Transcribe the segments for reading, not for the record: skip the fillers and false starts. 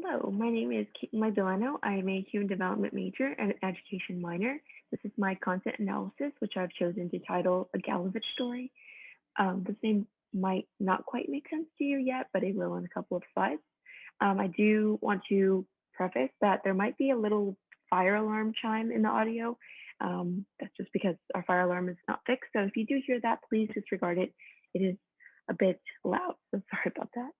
Hello, my name is Keaton Delano. I am a human development major and an education minor. This is my content analysis, which I've chosen to title A Galovich Story. This name might not quite make sense to you yet, but it will in a couple of slides. I do want to preface that there might be a little fire alarm chime in the audio. That's just because our fire alarm is not fixed. So if you do hear that, please disregard it. It is a bit loud, so sorry about that.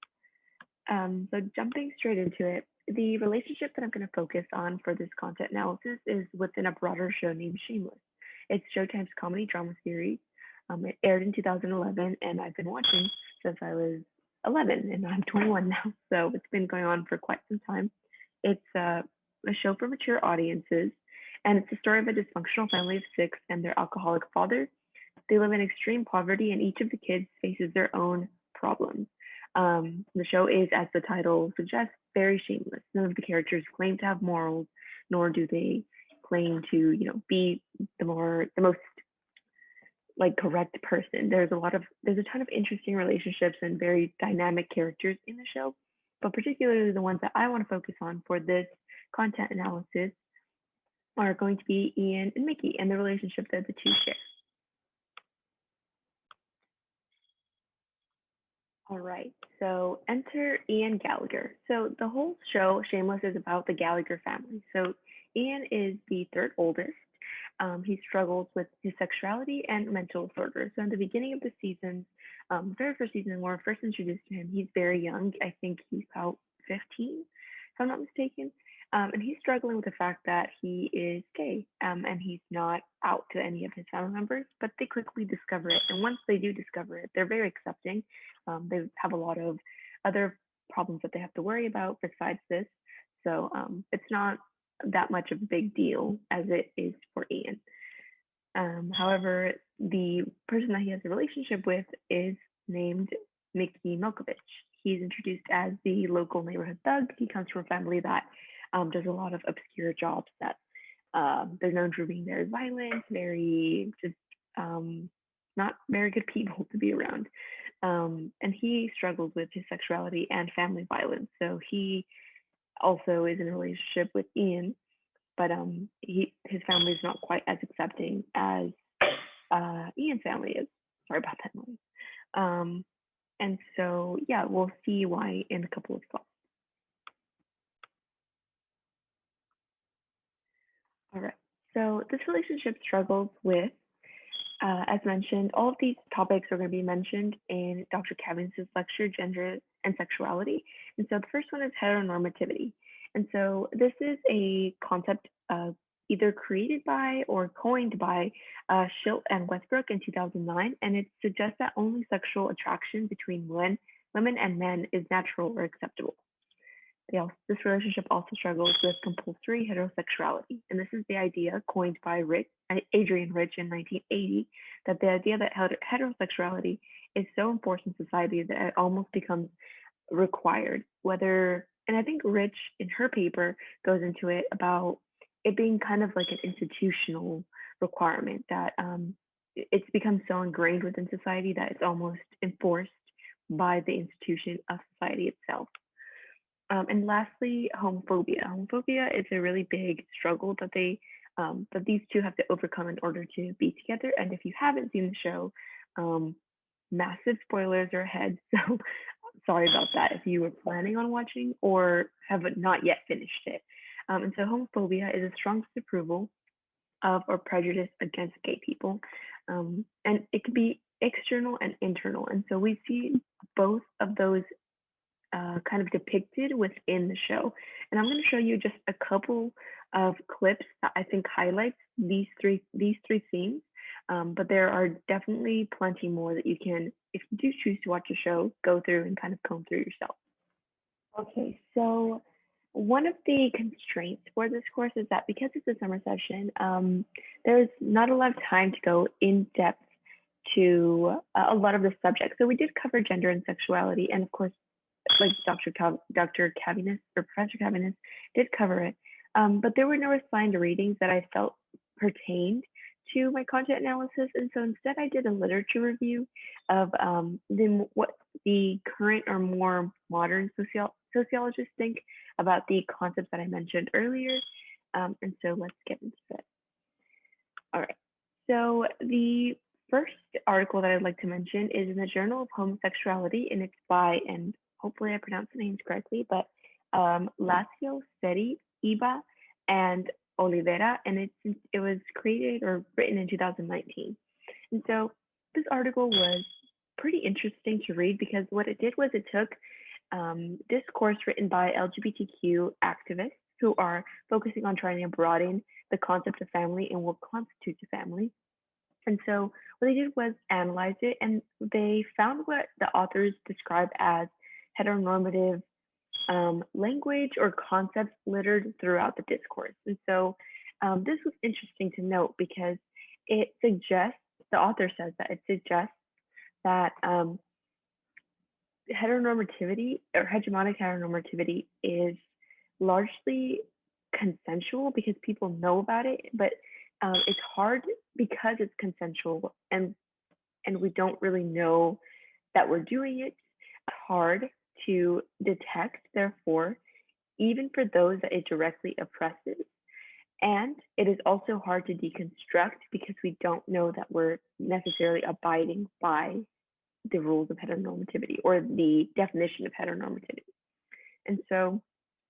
So jumping straight into it, the relationship that I'm going to focus on for this content analysis is within a broader show named Shameless. It's Showtime's comedy drama series. It aired in 2011, and I've been watching since I was 11, and I'm 21 now, so it's been going on for quite some time. It's a show for mature audiences, and it's the story of a dysfunctional family of six and their alcoholic father. They live in extreme poverty, and each of the kids faces their own problems. The show is, as the title suggests, very shameless. None of the characters claim to have morals, nor do they claim to, be the most like correct person. There's a ton of interesting relationships and very dynamic characters in the show, but particularly the ones that I want to focus on for this content analysis are going to be Ian and Mickey and the relationship that the two share. All right, so enter Ian Gallagher. So the whole show, Shameless, is about the Gallagher family. So Ian is the third oldest. He struggles with his sexuality and mental disorder. So in the beginning of the season, very first season, when we're first introduced to him, he's very young. I think he's about 15, if I'm not mistaken. And he's struggling with the fact that he is gay, and he's not out to any of his family members, but they quickly discover it. And once they do discover it, they're very accepting. They have a lot of other problems that they have to worry about besides this. So it's not that much of a big deal as it is for Ian. However, the person that he has a relationship with is named Mickey Milkovich. He's introduced as the local neighborhood thug. He comes from a family that does a lot of obscure jobs that they're known for being very violent, very just not very good people to be around. And he struggles with his sexuality and family violence. So he also is in a relationship with Ian, but his family is not quite as accepting as Ian's family is. Sorry about that noise. And so, yeah, we'll see why in a couple of slides. All right. So this relationship struggles with, as mentioned, all of these topics are going to be mentioned in Dr. Cavin's lecture, Gender and Sexuality. And so the first one is heteronormativity. And so this is a concept either created by or coined by Schilt and Westbrook in 2009. And it suggests that only sexual attraction between women and men is natural or acceptable. This relationship also struggles with compulsory heterosexuality. And this is the idea coined by Adrian Rich in 1980, that the idea that heterosexuality is so enforced in society that it almost becomes required. And I think Rich in her paper goes into it about it being kind of like an institutional requirement that it's become so ingrained within society that it's almost enforced by the institution of society itself. And lastly, homophobia. Homophobia is a really big struggle that that these two have to overcome in order to be together. And if you haven't seen the show, massive spoilers are ahead. So sorry about that if you were planning on watching or have not yet finished it. And so homophobia is a strong disapproval of or prejudice against gay people. And it can be external and internal. And so we see both of those kind of depicted within the show. And I'm going to show you just a couple of clips that I think highlights these three themes. But there are definitely plenty more that you can, if you do choose to watch the show, go through and kind of comb through yourself. Okay, so one of the constraints for this course is that because it's a summer session, there's not a lot of time to go in depth to a lot of the subjects. So we did cover gender and sexuality, and of course, like Dr. Cavinus or Professor Cavinus did cover it, but there were no assigned readings that I felt pertained to my content analysis, and so instead I did a literature review of what the current or more modern sociologists think about the concepts that I mentioned earlier. And so let's get into it. All right. So the first article that I'd like to mention is in the Journal of Homosexuality, and it's by, and hopefully I pronounced the names correctly, but Lacio Seri, Iba, and Oliveira, and it was created or written in 2019. And so this article was pretty interesting to read because what it did was it took discourse written by LGBTQ activists who are focusing on trying to broaden the concept of family and what constitutes a family. And so what they did was analyze it, and they found what the authors describe as heteronormative language or concepts littered throughout the discourse. And so this was interesting to note because it suggests, the author says that it suggests that heteronormativity or hegemonic heteronormativity is largely consensual because people know about it, but it's hard because it's consensual and we don't really know that we're doing it. It's hard to detect, therefore, even for those that it directly oppresses. And it is also hard to deconstruct because we don't know that we're necessarily abiding by the rules of heteronormativity or the definition of heteronormativity. And so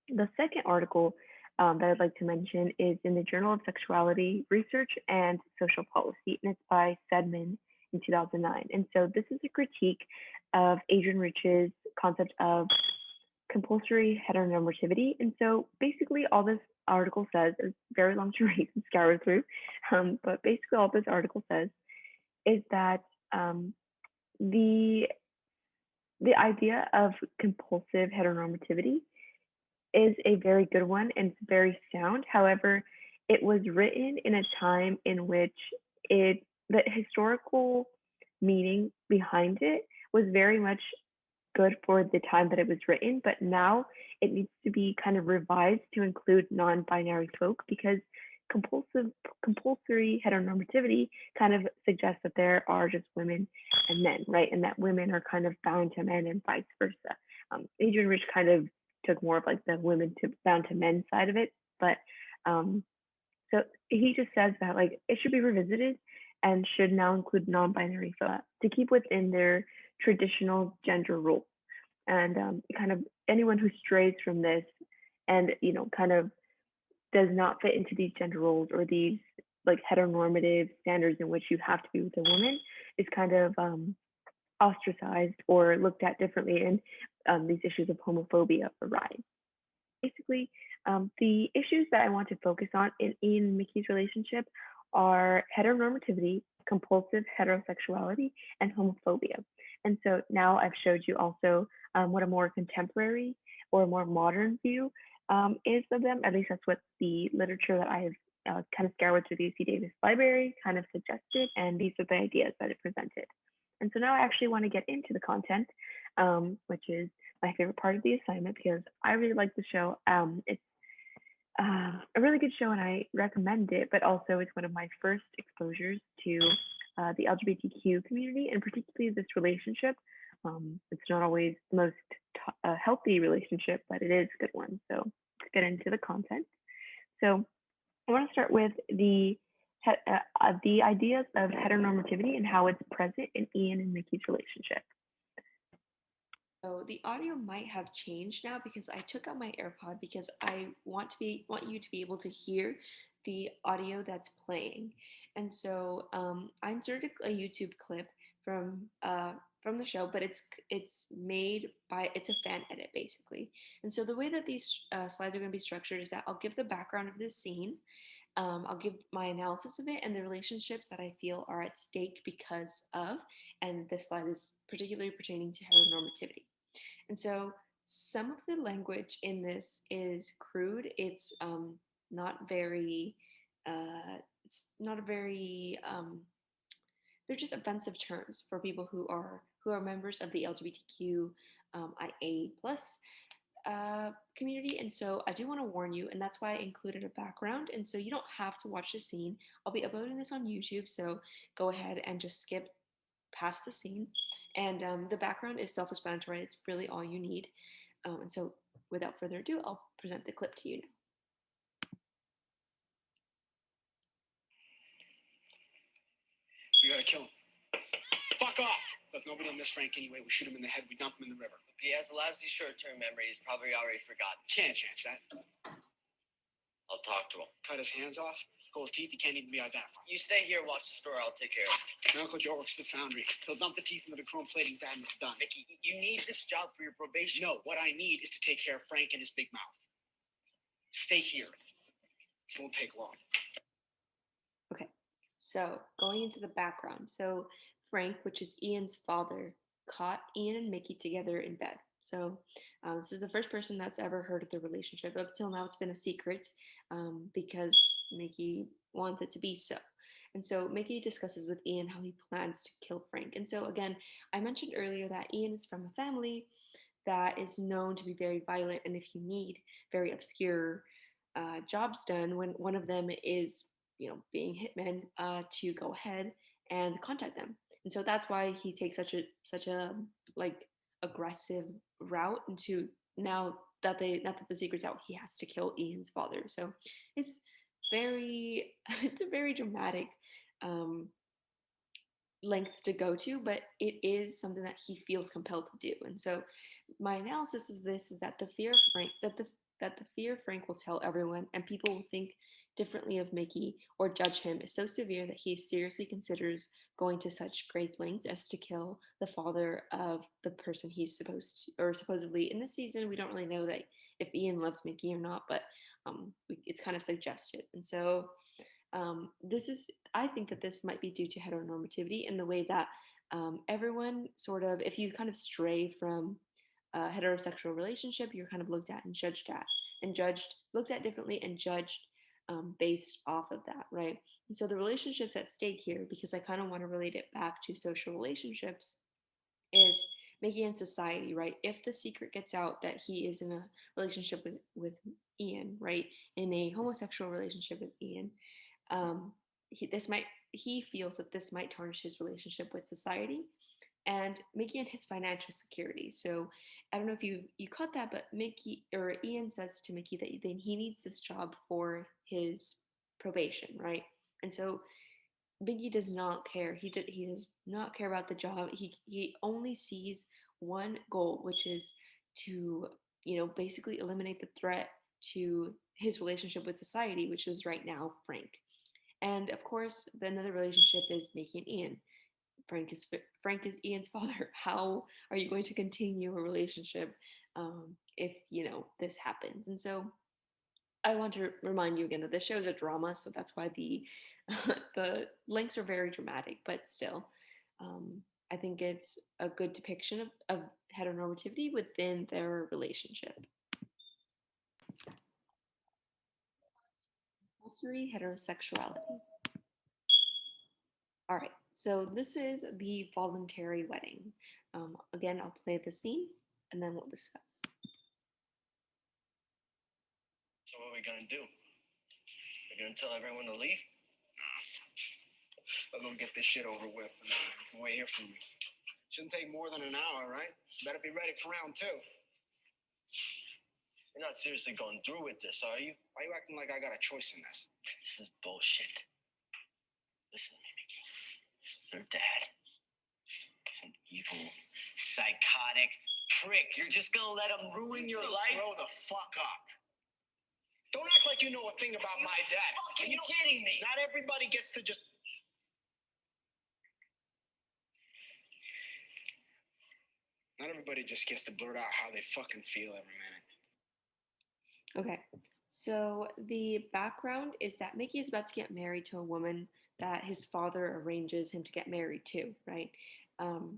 the second article that I'd like to mention is in the Journal of Sexuality Research and Social Policy, and it's by Sedman in 2009. And so this is a critique of Adrian Rich's concept of compulsory heteronormativity. And so basically all this article says, is very long to read and scour through, but basically all this article says is that the the idea of compulsive heteronormativity is a very good one and it's very sound. However, it was written in a time in which the historical meaning behind it was very much good for the time that it was written, but now it needs to be kind of revised to include non-binary folk because compulsory heteronormativity kind of suggests that there are just women and men, right? And that women are kind of bound to men and vice versa. Adrian Rich kind of took more of like the women to bound to men side of it, but so he just says that like it should be revisited and should now include non-binary folk to keep within their traditional gender roles. And kind of anyone who strays from this and kind of does not fit into these gender roles or these like heteronormative standards in which you have to be with a woman is kind of ostracized or looked at differently, and these issues of homophobia arise. Basically, the issues that I want to focus on in Ian and Mickey's relationship are heteronormativity, compulsive heterosexuality, and homophobia. And so now I've showed you also what a more contemporary or more modern view is of them. At least that's what the literature that I've kind of scoured through the UC Davis Library kind of suggested, and these are the ideas that it presented. And so now I actually want to get into the content, which is my favorite part of the assignment because I really like the show. It's a really good show and I recommend it, but also it's one of my first exposures to the LGBTQ community and particularly this relationship. It's not always the most healthy relationship, but it is a good one. So let's get into the content. So I want to start with the ideas of heteronormativity and how it's present in Ian and Mickey's relationship. So the audio might have changed now because I took out my AirPod because I want you to be able to hear the audio that's playing. And so I inserted a YouTube clip from the show, but it's made by it's a fan edit basically. And so the way that these slides are going to be structured is that I'll give the background of the scene. I'll give my analysis of it and the relationships that I feel are at stake because of, and this slide is particularly pertaining to heteronormativity. And so some of the language in this is crude. Not very, it's not a very, they're just offensive terms for people who are members of the LGBTQ IA plus community. And so I do want to warn you, and that's why I included a background. And so you don't have to watch the scene. I'll be uploading this on YouTube, so go ahead and just skip past the scene. And the background is self-explanatory. It's really all you need. And so, without further ado, I'll present the clip to you now. We gotta kill him. Fuck off! Look, nobody will miss Frank anyway. We shoot him in the head, we dump him in the river. If he has a lousy short-term memory, he's probably already forgotten. Can't chance that. I'll talk to him. Cut his hands off, pull his teeth, he can't even be identified. You stay here, watch the store, I'll take care of it. My Uncle Joe works at the foundry. He'll dump the teeth into the chrome plating vat and it's done. Mickey, you need this job for your probation. No, what I need is to take care of Frank and his big mouth. Stay here. This won't take long. Okay, so going into the background. So Frank, which is Ian's father, caught Ian and Mickey together in bed. So this is the first person that's ever heard of the relationship. Up till now, it's been a secret because Mickey wants it to be so. And so Mickey discusses with Ian how he plans to kill Frank. And so again, I mentioned earlier that Ian is from a family that is known to be very violent, and if you need very obscure jobs done, when one of them is being hitmen, to go ahead and contact them. And so that's why he takes such a like aggressive route into, now that the secret's out, he has to kill Ian's father. So it's very it's a very dramatic um length to go to, but it is something that he feels compelled to do. And so my analysis of this is that the fear of Frank that the fear Frank will tell everyone and people will think differently of Mickey or judge him is so severe that he seriously considers going to such great lengths as to kill the father of the person he's supposed to, or supposedly in this season. We don't really know that if Ian loves Mickey or not, but it's kind of suggested. And so this is, I think that this might be due to heteronormativity in the way that everyone sort of, if you kind of stray from a heterosexual relationship, you're kind of looked at and looked at differently and judged based off of that, right? And so the relationships at stake here, because I kind of want to relate it back to social relationships, is Mickey and society, right? If the secret gets out that he is in a relationship with Ian, right, in a homosexual relationship with Ian, um, he feels that this might tarnish his relationship with society and Mickey and his financial security. So I don't know if you caught that, but Mickey or Ian says to Mickey that then he needs this job for his probation, right? And so Mickey does not care. He does not care about the job. He only sees one goal, which is to basically eliminate the threat to his relationship with society, which is right now Frank. And of course, the another relationship is Mickey and Ian. Frank is Ian's father. How are you going to continue a relationship if this happens? And so I want to remind you again that this show is a drama, so that's why the the links are very dramatic. But still, I think it's a good depiction of heteronormativity within their relationship. Compulsory heterosexuality. All right, so this is the voluntary wedding. Again, I'll play the scene and then we'll discuss. So what are we gonna do? We're gonna tell everyone to leave? Let them get this shit over with and you can wait here for me. Shouldn't take more than an hour, right? Better be ready for round two. You're not seriously going through with this, are you? Why are you acting like I got a choice in this? This is bullshit. Listen to me, Mickey. Your dad is an evil, psychotic prick. You're just gonna let him ruin your life? Grow the fuck up. Don't act like you know a thing about my dad. Fucking kidding me? Not everybody gets to just... Not everybody just gets to blurt out how they fucking feel every minute. Okay, so the background is that Mickey is about to get married to a woman that his father arranges him to get married to, right?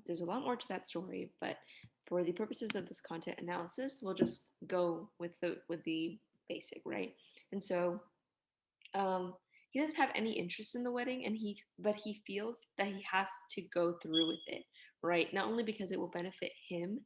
There's a lot more to that story, but for the purposes of this content analysis, we'll just go with the basic, right? And so he doesn't have any interest in the wedding, and but he feels that he has to go through with it, right? Not only because it will benefit him,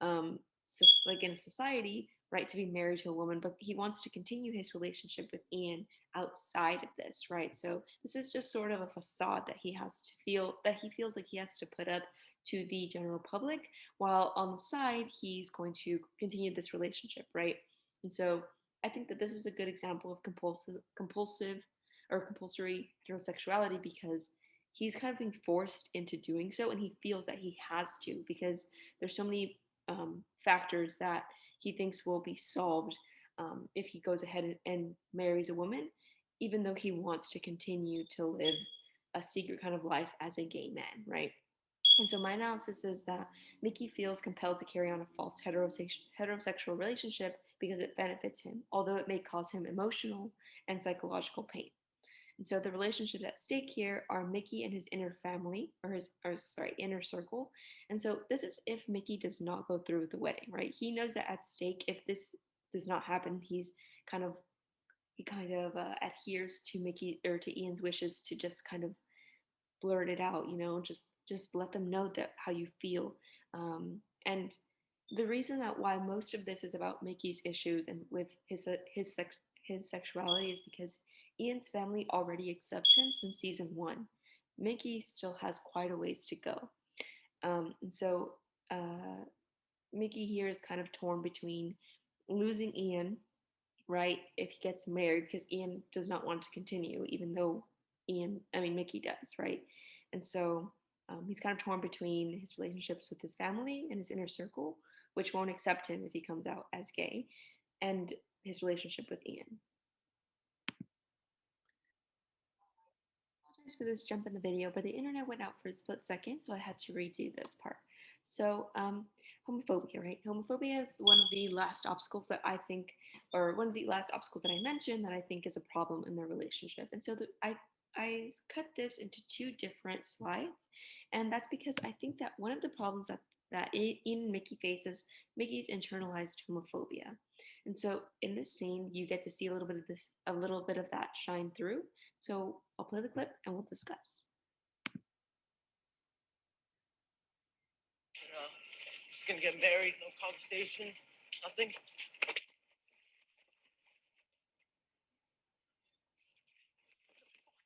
like in society, right, to be married to a woman, but he wants to continue his relationship with Ian outside of this, right? So this is just sort of a facade that he feels like he has to put up to the general public, while on the side, he's going to continue this relationship, right? And so I think that this is a good example of compulsive or compulsory heterosexuality because he's kind of being forced into doing so, and he feels that he has to because there's so many factors that he thinks will be solved if he goes ahead and marries a woman, even though he wants to continue to live a secret kind of life as a gay man, right? And so my analysis is that Mickey feels compelled to carry on a false heterosexual relationship because it benefits him, although it may cause him emotional and psychological pain. And so the relationships at stake here are Mickey and his inner family, inner circle. And so this is if Mickey does not go through with the wedding, right? He knows that at stake, if this does not happen, kind of he kind of adheres to Mickey or to Ian's wishes to just kind of blurt it out, just let them know that how you feel. And the reason that why most of this is about Mickey's issues and with his sexuality is because Ian's family already accepts him since season one. Mickey still has quite a ways to go. And so Mickey here is kind of torn between losing Ian, right, if he gets married, because Ian does not want to continue, even though Mickey does, right? And so he's kind of torn between his relationships with his family and his inner circle, which won't accept him if he comes out as gay, and his relationship with Ian. Apologize for this jump in the video, but the internet went out for a split second, so I had to redo this part. So, homophobia, right? Homophobia is one of the last obstacles that I think, or one of the last obstacles that I mentioned that I think is a problem in their relationship. And so I cut this into two different slides, and that's because I think that one of the problems that Ian and Mickey faces, Mickey's internalized homophobia. And so in this scene, you get to see a little bit of that shine through. So I'll play the clip and we'll discuss. Just gonna get married, no conversation, nothing.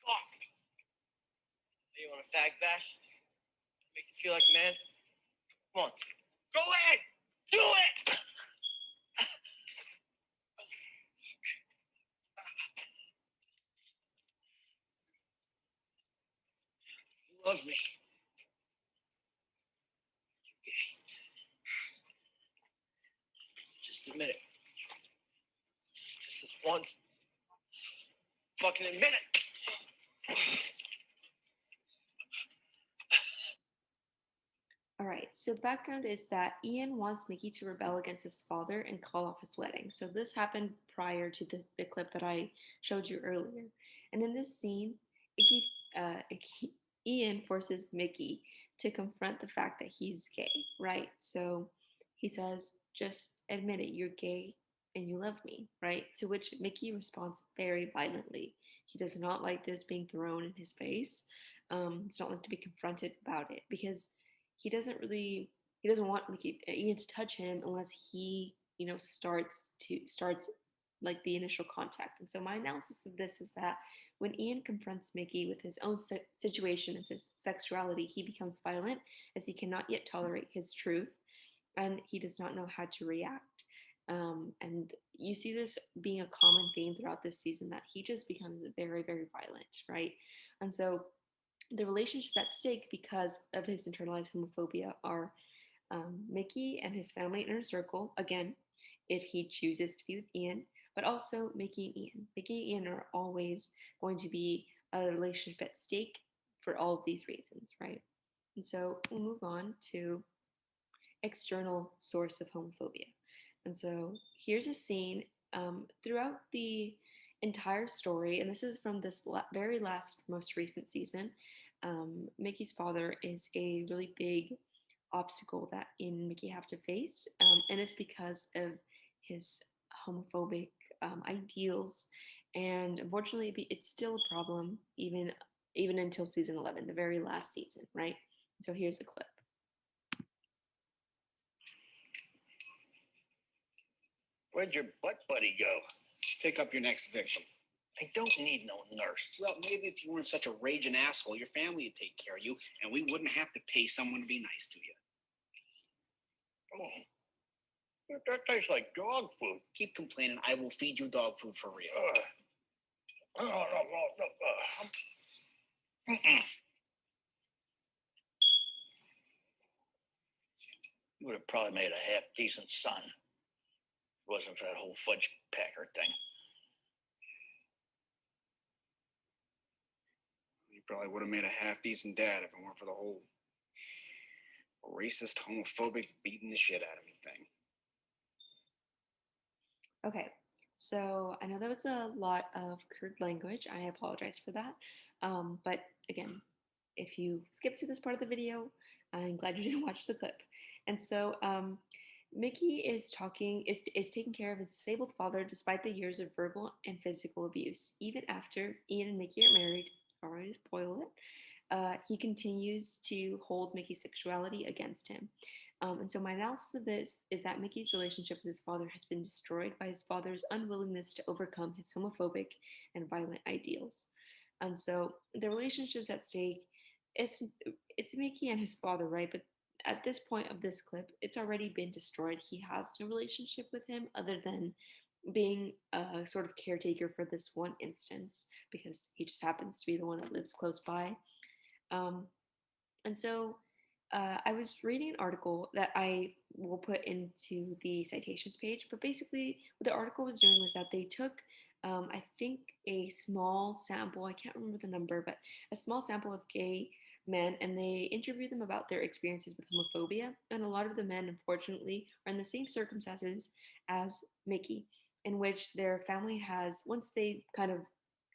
Fuck. You want a fag bash? Make you feel like a man? Come on, go ahead, do it! You love me. Okay. Just admit it. Just this once. Fucking admit it. All right, so the background is that Ian wants Mickey to rebel against his father and call off his wedding. So this happened prior to the clip that I showed you earlier. And in this scene, Ian forces Mickey to confront the fact that he's gay, right? So he says, just admit it, you're gay and you love me, right? To which Mickey responds very violently. He does not like this being thrown in his face. It's not like to be confronted about it because he doesn't want Ian to touch him unless he starts like the initial contact. And so my analysis of this is that when Ian confronts Mickey with his own situation and his sexuality, he becomes violent as he cannot yet tolerate his truth and he does not know how to react. And you see this being a common theme throughout this season that he just becomes very, very violent, right? And so the relationship at stake because of his internalized homophobia are Mickey and his family inner circle, again, if he chooses to be with Ian, but also Mickey and Ian. Mickey and Ian are always going to be a relationship at stake for all of these reasons, right? And so we'll move on to external source of homophobia. And so here's a scene throughout the entire story, and this is from this very last, most recent season. Mickey's father is a really big obstacle that Ian and Mickey have to face, and it's because of his homophobic ideals. And unfortunately, it's still a problem even until season 11, the very last season, right? So here's a clip. Where'd your butt buddy go? Pick up your next victim. I don't need no nurse. Well, maybe if you weren't such a raging asshole, your family would take care of you, and we wouldn't have to pay someone to be nice to you. Come on. That tastes like dog food. Keep complaining. I will feed you dog food for real. No. Mm-mm. You would have probably made a half decent son. If it wasn't for that whole fudge packer thing. You probably would have made a half decent dad if it weren't for the whole racist, homophobic, beating the shit out of me thing. Okay, so I know that was a lot of crude language. I apologize for that. But again, if you skip to this part of the video, I'm glad you didn't watch the clip. And so Mickey is taking care of his disabled father despite the years of verbal and physical abuse. Even after Ian and Mickey are married, sorry to spoil it, he continues to hold Mickey's sexuality against him. And so my analysis of this is that Mickey's relationship with his father has been destroyed by his father's unwillingness to overcome his homophobic and violent ideals. And so the relationships at stake, it's it's Mickey and his father, right? But at this point of this clip, it's already been destroyed. He has no relationship with him other than being a sort of caretaker for this one instance because he just happens to be the one that lives close by. Um, and so I was reading an article that I will put into the citations page, but basically what the article was doing was that they took, I think, a small sample, I can't remember the number, but a small sample of gay men, and they interviewed them about their experiences with homophobia. And a lot of the men, unfortunately, are in the same circumstances as Mickey, in which their family has, once they kind of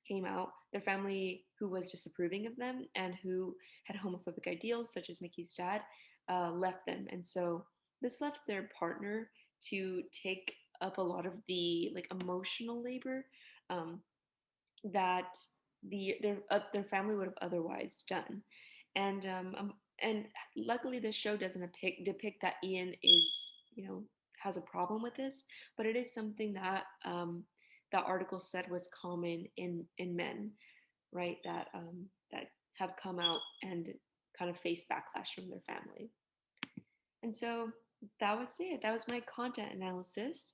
came out, their family who was disapproving of them and who had homophobic ideals, such as Mickey's dad, left them. And so this left their partner to take up a lot of the like emotional labor um, that their family would have otherwise done. And luckily, this show doesn't depict that Ian is, has a problem with this, but it is something that that article said was common in men, right? That have come out and kind of face backlash from their family. And so that was it. That was my content analysis.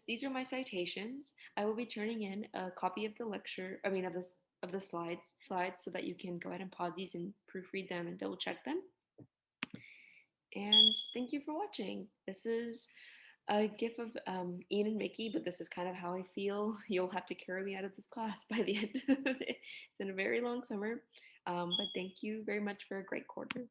These are my citations. I will be turning in a copy of the lecture. I mean, of the slides, so that you can go ahead and pause these and proofread them and double check them. And thank you for watching. This is a gif of Ian and Mickey, but this is kind of how I feel. You'll have to carry me out of this class by the end of it. It's been a very long summer, but thank you very much for a great quarter.